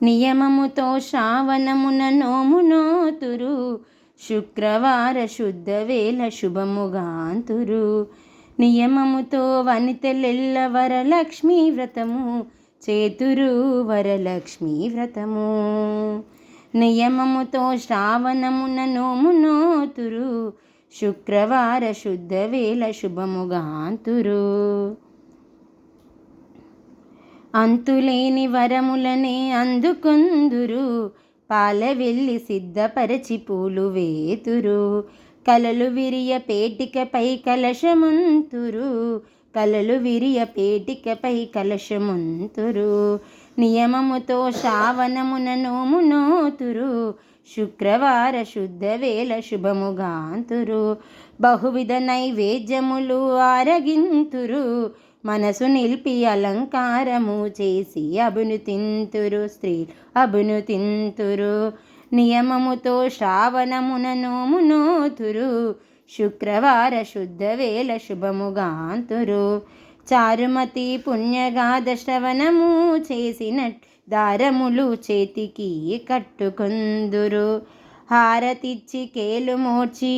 నియమముతో శ్రావణమున నోమునోతురు, శుక్రవార శుద్ధ వేళ శుభముగాంతురు. నియమముతో వనితలెల్ల వరలక్ష్మీ వ్రతము చేతురు, వరలక్ష్మీ వ్రతము. నియమముతో శ్రావణమున నోమునోతురు, శుక్రవార శుద్ధ వేళ శుభముగాంతురు. అంతులేని వరములనే అందుకొందురు, పాలవెల్లి సిద్ధపరచి పూలు వేతురు. కలలు విరియ పేటికపై కలశముంతురు, కలలు విరియ పేటికపై కలశముంతురు. నియమముతో శ్రావణమున నోమునోతురు, శుక్రవార శుద్ధ వేళ శుభముగాంతురు. బహువిధ నైవేద్యములు ఆరగింతురు, మనసు నిలిపి అలంకారము చేసి అబును తింతురు, స్త్రీ అబును తింతురు. నియమముతో శ్రావణమున నోమునోతురు, శుక్రవార శుద్ధ వేళ శుభముగాంతురు. చారుమతి పుణ్యగాథ శ్రవణము చేసిన దారములు చేతికి కట్టుకొందురు. హారతిచ్చి కేలు మోర్చి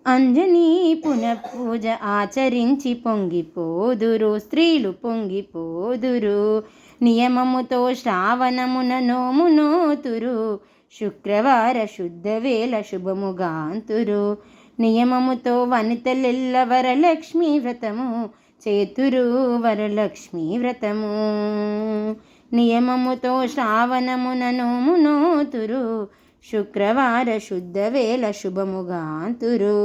అంజనీ పునఃపూజ ఆచరించి పొంగిపోదురు, స్త్రీలు పొంగిపోదురు. నియమముతో శ్రావణమున నోమునోతురు, శుక్రవార శుద్ధ వేళ శుభముగాంతురు. నియమముతో వనితలెల్ల వరలక్ష్మీ వ్రతము చేతురు, వరలక్ష్మీ వ్రతము. నియమముతో శ్రావణమున నోమునోతురు, శుక్రవార శుద్ధ వేళ శుభముగాంతురు.